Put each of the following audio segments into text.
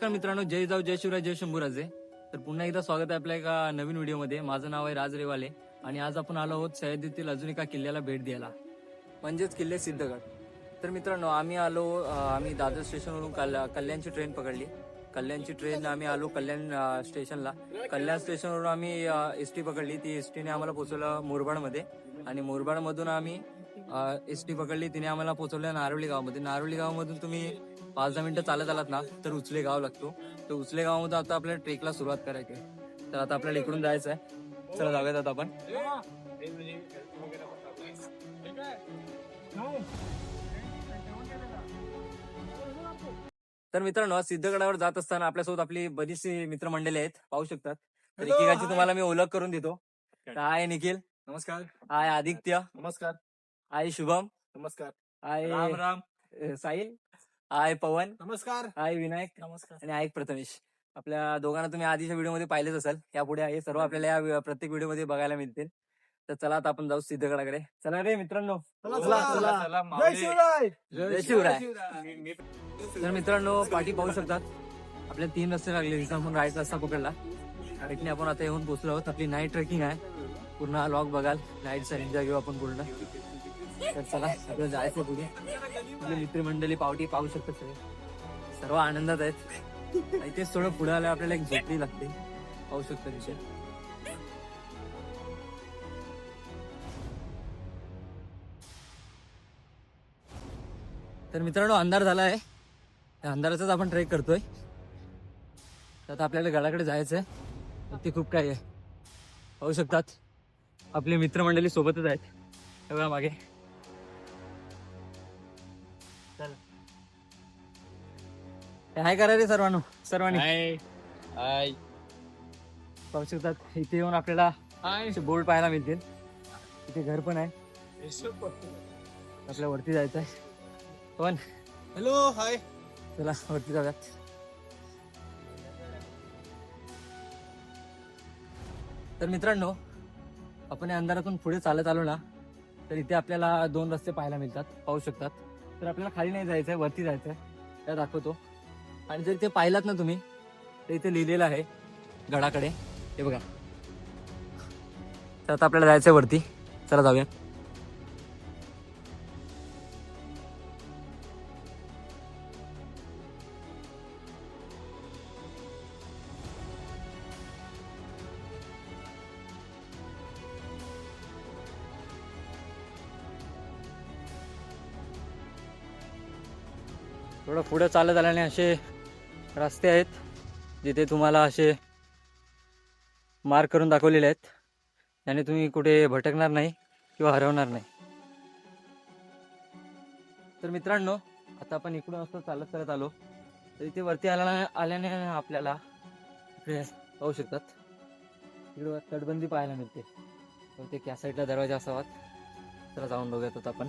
नमस्कार मित्रांनो, जय जाऊ जय शिवराय जय शंभूराजे. तर पुन्हा एकदा स्वागत आहे आपल्या एका नवीन व्हिडिओमध्ये. माझं नाव आहे राज रेवाले आणि आज आपण आलो आहोत सह्याद्रीतील अजून एका किल्ल्याला भेट द्यायला, म्हणजेच किल्ले सिद्धगड. तर मित्रांनो आम्ही दादर स्टेशनवरून कल्याणची ट्रेन पकडली. कल्याणची ट्रेन आम्ही आलो कल्याण स्टेशनला. कल्याण स्टेशनवरून आम्ही एस.टी पकडली. ती एस.टीने आम्हाला पोहोचवलं मुरबाडमध्ये आणि मुरबाडमधून आम्ही एस.टी पकडली. तिने आम्हाला पोहोचवलं नारोली गावामध्ये. नारोली गावामधून तुम्ही 5-10 मिनिटं चालत आलात ना तर उचले गाव लागतो. तर उचले गावामध्ये आता आपल्याला ट्रेकला सुरुवात करायची आहे. तर आता आपल्याला इकडून जायचं आहे. चला जाऊयात आता आपण. तर मित्रांनो, सिद्धगडावर जात असताना आपल्यासोबत आपली बरीचशी मित्रमंडळी आहेत, पाहू शकतात. तर एकेकाची तुम्हाला मी ओळख करून देतो. हाय निखिल, नमस्कार. हाय आदित्य, नमस्कार. हाय शुभम, नमस्कार. हाय राम राम. साहिल, हाय पवन, नमस्कार. हाय विनायक, नमस्कार. आणि हाय प्रथमेश. आपल्या दोघांना तुम्ही आधीच्या व्हिडिओमध्ये पाहिलेच असाल. यापुढे हे सर्व आपल्याला या प्रत्येक व्हिडिओमध्ये बघायला मिळतील. तर चला आता आपण जाऊ सिद्धगडाकडे. चला रे मित्रांनो, जय शिवराय. जय शिवराय. तर मित्रांनो, पाठी पाहू शकतात. आपल्याला 3 रस्ते लागले. तिथं आपण राईट रस्ता पकडला. राईटने आपण आता येऊन पोहोचलो आहोत. आपली नाईट ट्रेकिंग आहे. पूर्ण हा लॉग बघाल. नाईटचा एन्जॉय घेऊ आपण पूर्ण. तर चला आपल्याला जायचं पुढे. आपली मित्रमंडळी पावटी पाहू शकतात सगळे. सर्व आनंदात आहेत. इथेच थोडं पुढे आलं आपल्याला एक झोपडी लागते, पाहू शकता तिथे. तर मित्रांनो, अंधार झाला आहे. त्या अंधाराचाच आपण ट्रेक करतोय. तर आता आपल्याला गडाकडे जायचं आहे. ते खूप काही आहे, पाहू शकतात. आपली मित्रमंडळी सोबतच आहेत सगळ्या मागे. काय करा रे सर्वांनी पाहू शकतात. इथे येऊन आपल्याला बोर्ड पाहायला मिळतील. इथे घर पण आहे. आपल्या वरती जायचं आहे पण. हॅलो. हाय. चला वरती जाऊयात. तर मित्रांनो, आपण या अंधारातून पुढे चालत आलो ना तर इथे आपल्याला 2 रस्ते पाहायला मिळतात, पाहू शकतात. तर आपल्याला खाली नाही जायचंय, वरती जायचंय. त्या दाखवतो. आणि जर इथे पाहिलात ना तुम्ही तर इथे लिहिलेलं आहे गडाकडे, हे बघा. तर आता आपल्याला जायचंय वरती. चला जाऊया. थोडं पुढे चालत आल्याने असे रस्ते आहेत जिथे तुम्हाला असे मार्क करून दाखवलेले आहेत. त्याने तुम्ही कुठे भटकणार नाही किंवा हरवणार नाही. तर मित्रांनो, आता आपण इकडून असं चालत चालत आलो तर इथे वरती आल्याने आपल्याला इकडे पाहू शकतात. इकडे तटबंदी पाहायला मिळते. ते त्या साईडला दरवाजा असावा. चला जाऊन बघूयात आता आपण.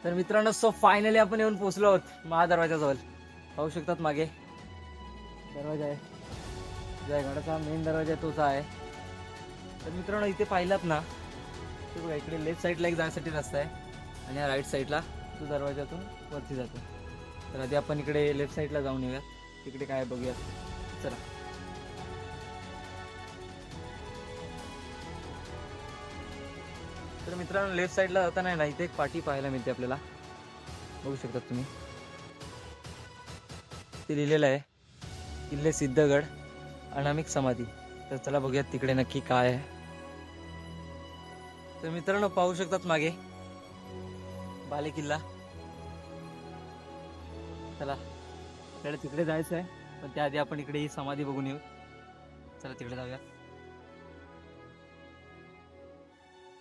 तर मित्रांनो, फायनली आपण येऊन पोहोचलो आहोत महादरवाजाजवळ. पाहू शकतात मागे दरवाजा आहे. जयगडाचा मेन दरवाजा तोच आहे. तर मित्रांनो, इथे पाहिलात ना ते बघा, इकडे लेफ्ट साईडला एक जाण्यासाठी रस्ता आहे आणि या राईट साईडला तो दरवाजातून वरती जातो. तर आधी आपण इकडे लेफ्ट साईडला जाऊन येऊयात. तिकडे काय बघूयात. चला. तर मित्रांनो, लेफ्ट साईडला जाताना ना इथे एक पाटी पाहायला मिळते आपल्याला, बघू शकतात तुम्ही. ते लिहिलेलं आहे किल्ले सिद्धगड अनामिक समाधी. तर चला बघूयात तिकडे नक्की काय आहे. तर मित्रांनो, पाहू शकतात मागे बाले किल्ला. चला आपल्याला तिकडे जायचं आहे, पण त्याआधी आपण इकडे ही समाधी बघून येऊ. चला तिकडे जाऊया.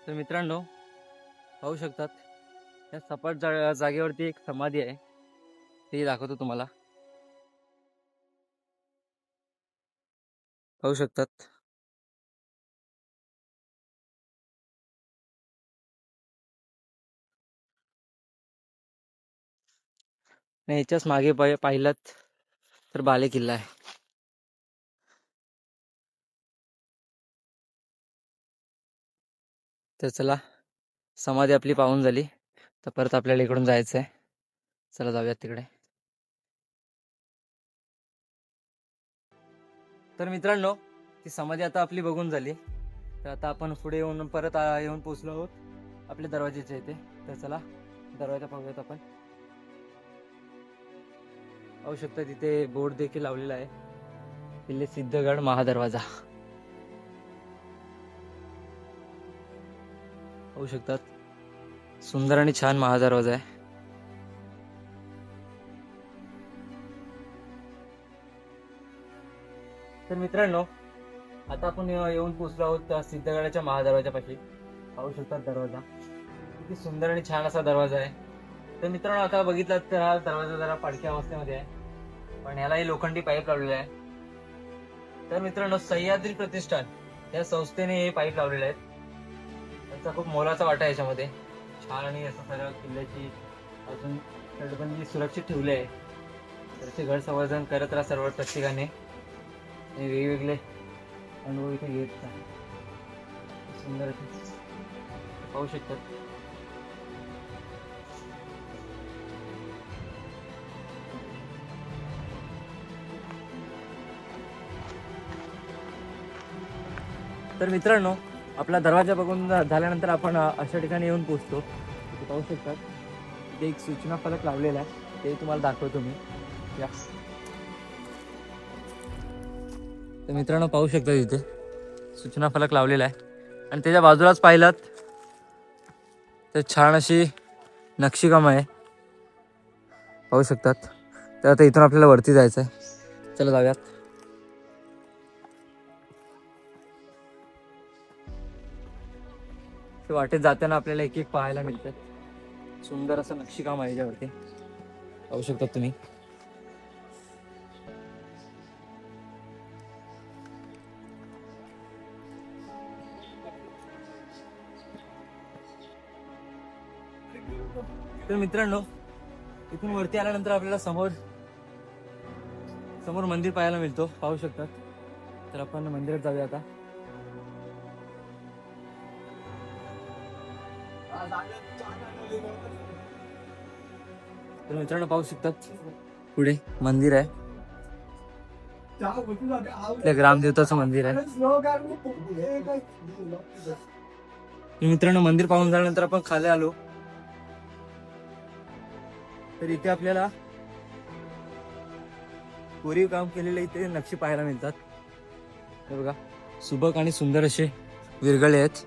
तर मित्रांनो, पाहू शकतात या सपाट जागेवरती एक समाधी आहे. ते दाखवतो तुम्हाला. पाहू शकतात. आणि याच्याच मागे पाहिलात तर बाले किल्ला आहे. तर चला, समाधी आपली पाहून झाली तर परत आपल्याला इकडून जायचं आहे. चला जाऊयात तिकडे. तर मित्रांनो, ती समाधी आता आपली बघून झाली. तर आता आपण पुढे येऊन परत येऊन पोहोचलो आहोत आपल्या दरवाजाच्या इथे. तर चला दरवाजा पाहूयात आपण. पाहू शकता तिथे बोर्ड देखील लावलेला आहे, किल्ले सिद्धगड महादरवाजा. पाहू शकतात, सुंदर आणि छान महादरवाजा आहे. तर मित्रांनो, आता आपण येऊन पोहोचलो आहोत त्या सिद्धगडाच्या महादरवाजापाशी. पाहू शकतात दरवाजा, किती सुंदर आणि छान असा दरवाजा आहे. तर मित्रांनो, आता बघितलात तर हा दरवाजा जरा पडक्या अवस्थेमध्ये आहे, पण ह्यालाही लोखंडी पाईप लावलेला आहे. तर मित्रांनो, सह्याद्री प्रतिष्ठान या संस्थेने हे पाईप लावलेले आहेत. त्यांचा खूप मोलाचा वाटा आहे याच्यामध्ये. छान आणि असं सर्व किल्ल्याची अजून तटबंदी सुरक्षित ठेवली आहे. तर ते गड संवर्धन करत राहा सर्व प्रत्येकाने. हे वेगवेगळे अनुभव इथे घेत आहे. सुंदर असे पाहू शकतात. तर मित्रांनो, आपला दरवाजा बघून झाल्यानंतर आपण अशा ठिकाणी येऊन पोहोचतो. इथे पाहू शकतात, इथे एक सूचना फलक लावलेला आहे, ते तुम्हाला दाखवतो मी. या. तर मित्रांनो, पाहू शकता इथे सूचना फलक लावलेला आहे, आणि त्याच्या बाजूलाच पाहिलात तर छान अशी नक्षीकाम आहे. पाहू शकतात. तर आता इथून आपल्याला वरती जायचं आहे. चला जाऊयात. वाटेत जाताना आपल्याला एक एक पाहायला मिळतात. सुंदर असं नक्षीकाम आहे याच्यावरती, पाहू शकतात तुम्ही. तर मित्रांनो, इथून वरती आल्यानंतर आपल्याला समोर मंदिर पाहायला मिळतो. पाहू शकतात. तर आपण मंदिरात जाऊया आता. तर मित्रांनो, पाहू शकतात पुढे मंदिर आहे. आपल्या ग्रामदेवताचं मंदिर आहे. मित्रांनो, मंदिर पाहून झाल्यानंतर आपण खाली आलो. तर इथे आपल्याला कोरीव काम केलेले इथे नक्षी पाहायला मिळतात. हे बघा, सुबक आणि सुंदर असे विरगळे आहेत.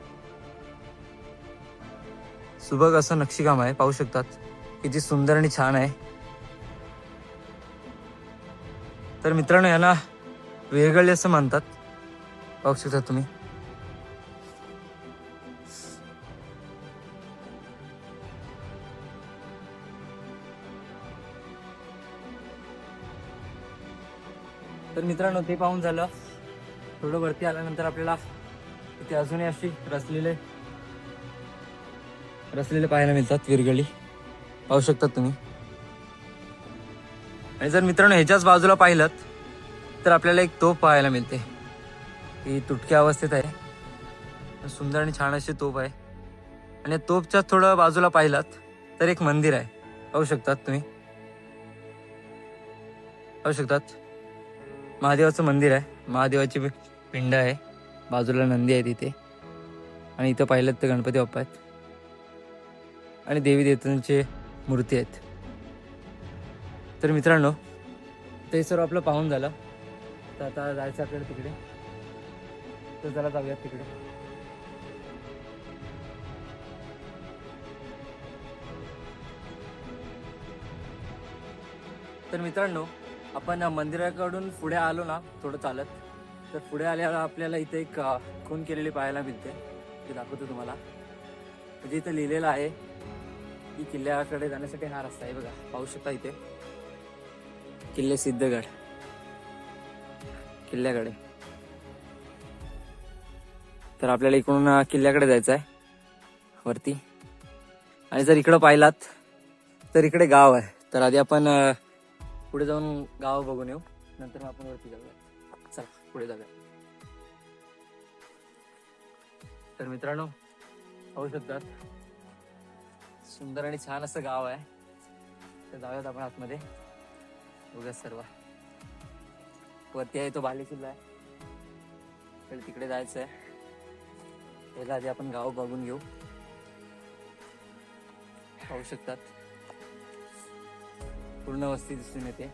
सुबक असं नक्षीकाम आहे. पाहू शकतात किती सुंदर आणि छान आहे. तर मित्रांनो, याला विरगळे असं म्हणतात. पाहू शकता तुम्ही. तर मित्रांनो, ते पाहून झालं. थोडं वरती आल्यानंतर आपल्याला इथे अजूनही अशी रचलेले पाहायला मिळतात विरगळी. पाहू शकतात तुम्ही. आणि जर मित्रांनो ह्याच्याच बाजूला पाहिलं तर आपल्याला एक तोफ पाहायला मिळते. ही तुटक्या अवस्थेत आहे. सुंदर आणि छान अशी तोफ आहे. आणि तोफच्या थोडं बाजूला पाहिलात तर एक मंदिर आहे. पाहू शकतात तुम्ही. पाहू शकतात, महादेवाचं मंदिर आहे. महादेवाची पिंड आहे. बाजूला नंदी आहे तिथे. आणि इथं पाहिलं तर गणपती बाप्पा आहेत आणि देवी देवतांची मूर्ती आहेत. तर मित्रांनो, ते सर्व आपलं पाहून झालं. तर आता जायचं आपल्याला तिकडे. तर चला जाऊयात तिकडे. तर मित्रांनो, आपण मंदिराकडून पुढे आलो ना थोडं चालत, तर पुढे आल्यावर आपल्याला इथे एक खून केलेली पाहायला मिळते. ते दाखवतो तुम्हाला. म्हणजे इथं लिहिलेलं आहे की किल्ल्याकडे जाण्यासाठी हा रस्ता आहे. बघा, पाहू शकता इथे किल्ले सिद्धगड किल्ल्याकडे. तर आपल्याला इकडून किल्ल्याकडे जायचं आहे वरती. आणि जर इकडं पाहिलात तर इकडे गाव आहे. तर आधी आपण पुढे जाऊन गाव बघून येऊ, नंतर आपण वरती जाऊया. चला पुढे जाऊया. तर मित्रांनो, पाहू शकतात सुंदर आणि छान असं गाव आहे. तर जाऊयात आपण आतमध्ये. बघा सर्व वरती आहे तो बाले किल्ला आहे, तर तिकडे जायचं आहे. त्याला आधी आपण गाव बघून घेऊ. पाहू शकतात पूर्ण वस्ती दिसून येते.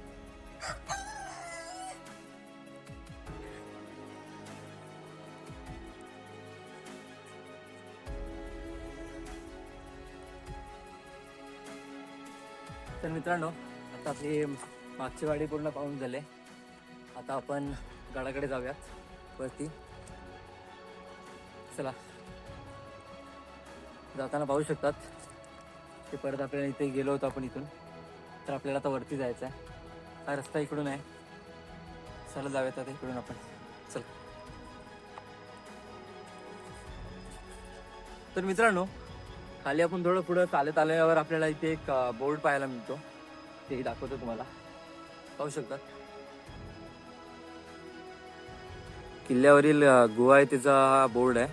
तर मित्रांनो, आता आपली मागची वाडी पूर्ण पाहून झाले. आता आपण गडाकडे जाऊयात वरती. चला, जाताना पाहू शकतात ते परत आपल्याला इथे गेलो होतो आपण इथून, तर आपल्याला आता वरती जायचं आहे. हा रस्ता इकडून आहे. चला जाऊयात आता इकडून आपण. चल. तर मित्रांनो, खाली आपण थोडं पुढं चालत आल्यावर आपल्याला इथे एक बोर्ड पाहायला मिळतो. तेही दाखवतो तुम्हाला. पाहू शकतात किल्ल्यावरील गुहा आहे त्याचा हा बोर्ड आहे.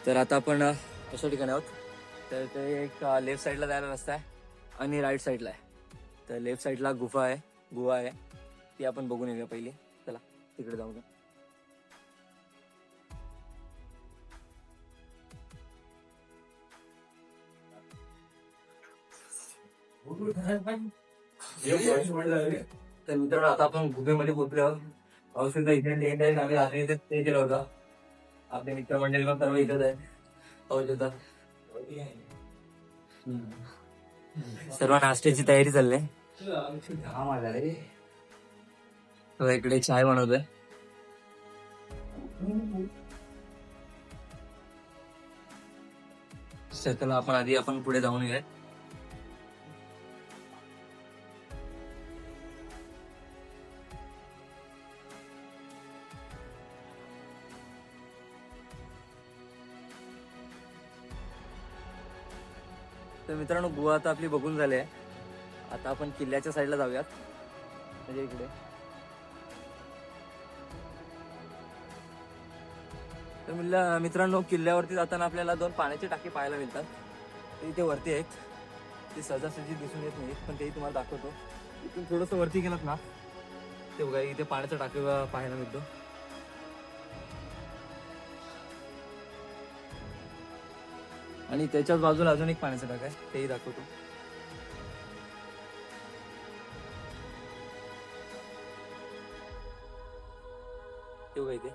तर आता आपण अशा ठिकाणी आहोत. तर ते एक लेफ्ट साईडला जायला रस्ता आहे आणि राईट साईडला आहे. तर लेफ्ट साईडला गुहा आहे, ती आपण बघून येऊया पहिली. चला तिकडे जाऊ. तर मित्रांनो, आता आपण गुहेमध्ये पोहोचलो आहोत. औषध इथे टेंट आहे. आम्ही रात्री इथे स्टे केला होता. आपले मित्रमंडळी पण सर्व इथेच आहे. औषधात सर्व नाश्त्याची तयारी चालली आहे. इकडे चाय बनवतोय. चला आपण आधी पुढे जाऊन येऊया. तर मित्रांनो, गुहा आता आपली बघून झाली आहे. आता आपण किल्ल्याच्या साईडला जाऊयात, म्हणजे इकडे. तर मित्रांनो, किल्ल्यावरती जाताना आपल्याला 2 पाण्याची टाकी पाहायला मिळतात. ते इथे वरती आहेत. ते सहजासहजी दिसून येत नाहीत, पण तेही तुम्हाला दाखवतो. इथून थोडंसं वरती गेलात ना, ते बघा इथे पाण्याचा टाकी पाहायला मिळतो. आणि त्याच्याच बाजूला अजून एक पाण्याचा टाका आहे, तेही दाखवतो. ते बघा इथे.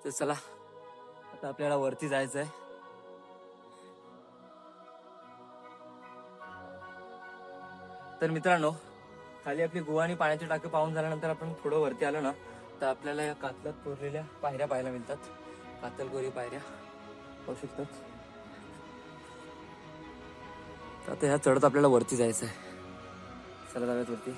तर चला, आता आपल्याला वरती जायचं आहे. तर मित्रांनो, खाली आपली गुहा आणि पाण्याची टाकी पाहून झाल्यानंतर आपण थोडं वरती आलो ना, तर आपल्याला या कातलात कोरलेल्या पायऱ्या पाहायला मिळतात. कातलकोरी पायऱ्या पाहू शकतात. आता ह्या चढत आपल्याला वरती जायचं आहे. चला जाऊयात वरती.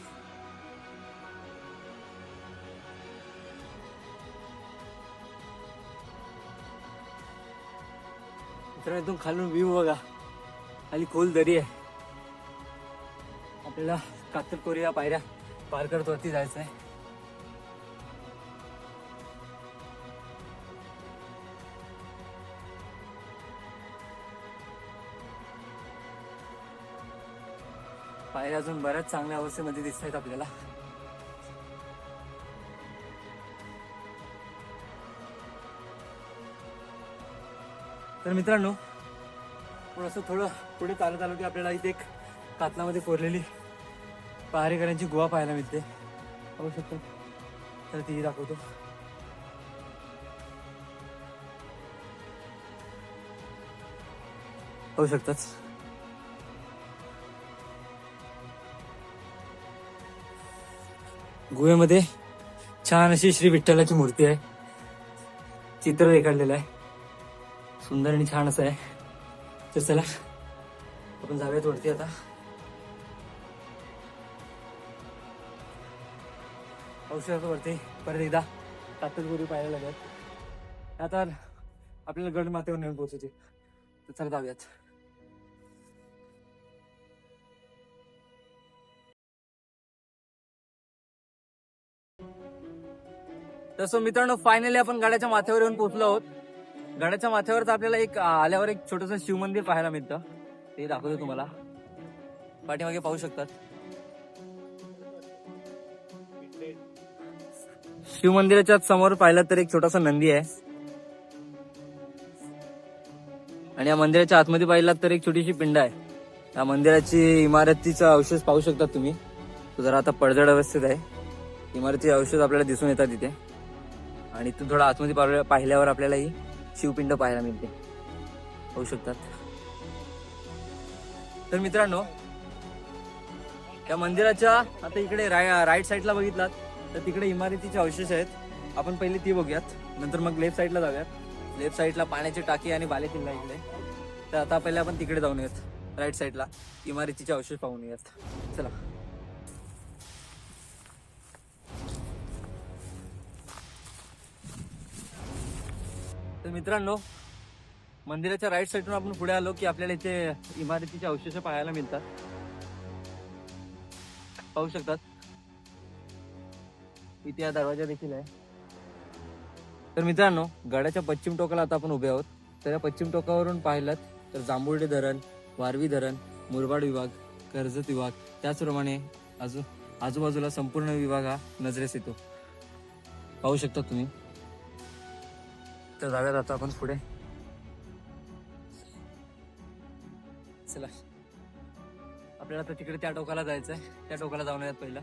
मित्रांनो, इथून खालून व्ह्यू बघा. खाली खोल दरी आहे. आपल्याला कातलकोरी या पायऱ्या पार करत वरती जायचं आहे. पायऱ्या अजून बऱ्याच चांगल्या अवस्थेमध्ये दिसत आहेत आपल्याला. तर मित्रांनो, थोडं पुढे चालत आलो की आपल्याला इथे एक कातलामध्ये कोरलेली पहारेकरांची गुहा पाहायला मिळते. पाहू शकतो. तर तीही दाखवतो. पाहू शकतात. गुहेमध्ये छान अशी श्री विठ्ठलाची मूर्ती आहे. चित्र रेखाटलेलं आहे. सुंदर आणि छान असं आहे. तर चला आपण जाऊयात वरती आता. औषधावरती परत एकदा कातलकोरी पाहायला लागत. आता आपल्याला गड माथ्यावर नेऊन पोहोचायचे. तर चला जाऊयात. तसं मित्रांनो फायनली आपण गडाच्या माथ्यावर येऊन पोहोचलो आहोत. गडाच्या माथ्यावर तर आपल्याला आल्यावर एक छोटस शिवमंदिर पाहायला मिळतं. ते दाखवतो तुम्हाला. पाठीमागे पाहू शकतात. शिवमंदिराच्या समोर पाहिलं तर एक छोटासा नंदी आहे. आणि या मंदिराच्या आतमध्ये पाहिलात तर एक छोटीशी पिंड आहे. या मंदिराची इमारतीचा अवशेष पाहू शकता तुम्ही. तो जरा आता पडझड अवस्थेत आहे. इमारतीचे अवशेष आपल्याला दिसून येतात तिथे. आणि इथून थोडा आतमध्ये पाहिल्यावर आपल्याला ही शिवपिंड पाहायला मिळते. पाहू शकतात. तर मित्रांनो या मंदिराच्या आता इकडे राईट साईडला बघितलात तर तिकडे इमारतीचे अवशेष आहेत. आपण पहिले ती बघूयात, नंतर मग लेफ्ट साईडला जाऊयात. लेफ्ट साईडला पाण्याची टाकी आणि बाले किल्ला इकडे. तर आता पहिले आपण तिकडे जाऊन येऊयात. राईट साईडला इमारतीचे अवशेष पाहून येऊयात. चला. तर मित्रांनो मंदिराच्या राईट साईडून आपण पुढे आलो की आपल्याला इथे इमारतीचे अवशेष पाहायला मिळतात. पाहू शकतात. इथे हा दरवाजा देखील आहे. तर मित्रांनो गडाच्या पश्चिम टोकाला आता आपण उभे आहोत. तर या पश्चिम टोकावरून पाहिलात तर जांभुर्डे धरण, वारवी धरण, मुरबाड विभाग, कर्जत विभाग, त्याचप्रमाणे आजूबाजूला संपूर्ण विभाग हा नजरेस येतो. पाहू शकता तुम्ही. तर जाऊयात आता आपण पुढे. चला आपल्याला आता तिकडे त्या टोकाला जायचंय. त्या टोकाला जाऊन यात पहिला.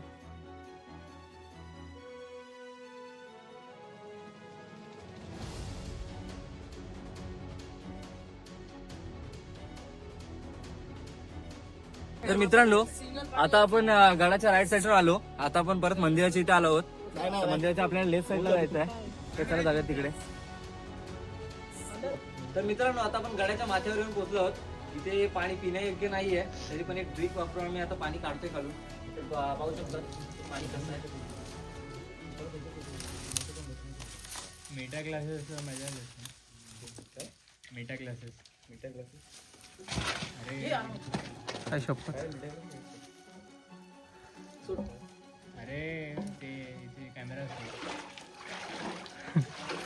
तर मित्रांनो आता आपण गडाच्या राईट साईडवर आलो. आता आपण परत मंदिराच्या इथे आलो आहोत. तर मंदिराच्या आपल्याला लेफ्ट साईडला जायचं आहे. तर चला जाऊया तिकडे. तर मित्रांनो आता आपण गडाच्या माथ्यावर येऊन पोहोचलो आहोत. इथे पाणी पिण्यायोग्य नाहीये, तरी पण एक ड्रिंक वापरून आम्ही आता पाणी काढतोय खालून. तर पाहू शकता पाणी कसं आहे. मेटा क्लासेस मजा मेटा क्लासेस अरे काय शपथ. अरे ते इथे कॅमेरा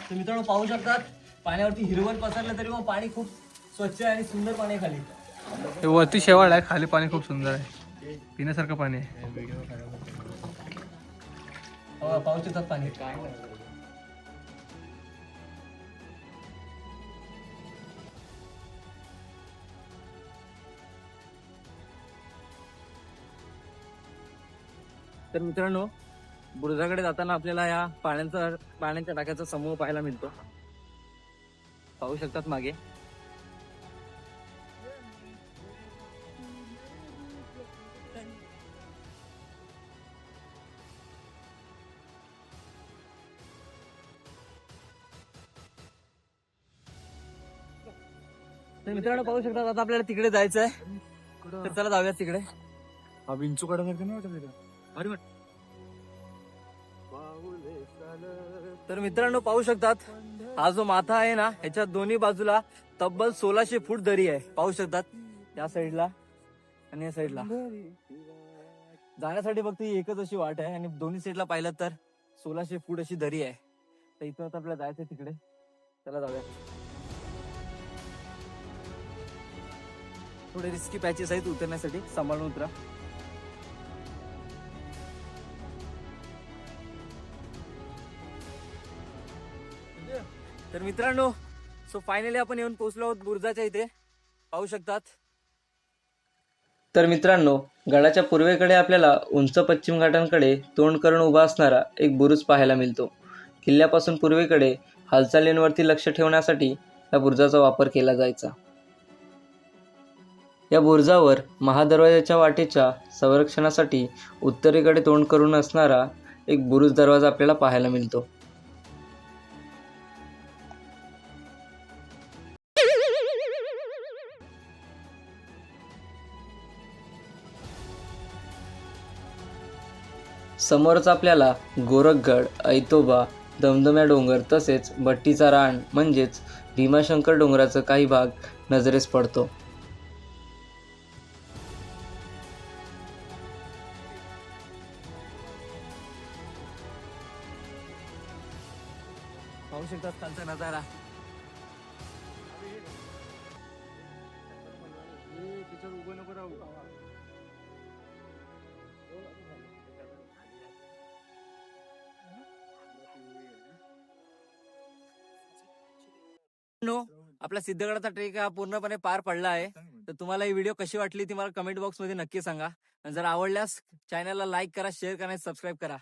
तर मित्रांनो पाहू शकतात पाण्यावरती हिरवळ पसरलं तरी मग पाणी खूप स्वच्छ आहे आणि सुंदर पाणी आहे खाली. हे वरती शेवाळ आहे, खाली पाणी खूप सुंदर आहे, पिण्यासारखं पाणी आहे. व्हिडिओ खराब हो, पाहू शकतात पाणी. तर मित्रांनो बुरुजाकडे जाताना आपल्याला या पाण्याच्या टाक्याचा समूह पाहायला मिळतो. पाहू शकतात मागे. तर मित्रांनो पाहू शकतात आता आपल्याला तिकडे जायचं आहे. तर चला जाऊयात तिकडे. हा विंचू काढायला नाही वाटत. अरे तर मित्रांनो पाहू शकतात हा जो माथा आहे ना ह्याच्या दोन्ही बाजूला तब्बल 1600 फूट दरी आहे. पाहू शकतात या साईडला आणि या साईडला. जाण्यासाठी फक्त ही एकच अशी वाट आहे आणि दोन्ही साईडला पाहिलं तर 1600 फूट अशी दरी आहे. तर इथं आता आपल्याला जायचंय तिकडे. चला जाऊया. थोडे रिस्की पॅचेस आहेत उतरण्यासाठी, सांभाळून उतरा. तर मित्रांनो सो फायनली आपण येऊन पोहोचलो आहोत बुरुजाच्या इथे. पाहू शकतात. तर मित्रांनो गडाच्या पूर्वेकडे आपल्याला उंच पश्चिम घाटांकडे तोंड करून उभा असणारा एक बुरुज पाहायला मिळतो. किल्ल्यापासून पूर्वेकडे हालचालींवरती लक्ष ठेवण्यासाठी या बुरुजाचा वापर केला जायचा. या बुरुजावर महादरवाजाच्या वाटेच्या संरक्षणासाठी उत्तरेकडे तोंड करून असणारा एक बुरुज दरवाजा आपल्याला पाहायला मिळतो. समोरच आपल्याला गोरखगड, ऐतोबा, दमदम्या डोंगर तसेच भट्टीचा रान म्हणजेच भीमाशंकर डोंगराचा काही भाग नजरेस पडतो. पाहू शकतात खालचा नजारा. नो, आपला सिद्धगडाचा ट्रेक हा पूर्णपणे पार पडला आहे. तर तुम्हाला ही व्हिडिओ कशी वाटली ती मला कमेंट बॉक्स मध्ये नक्की सांगा. आणि जर आवडल्यास चॅनलला लाईक करा, शेअर करा आणि सबस्क्राईब करा.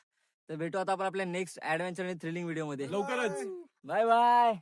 तर भेटू आता आपण आपल्या नेक्स्ट ऍडव्हेंचर आणि थ्रिलिंग व्हिडिओ मध्ये लवकरच. Bye bye.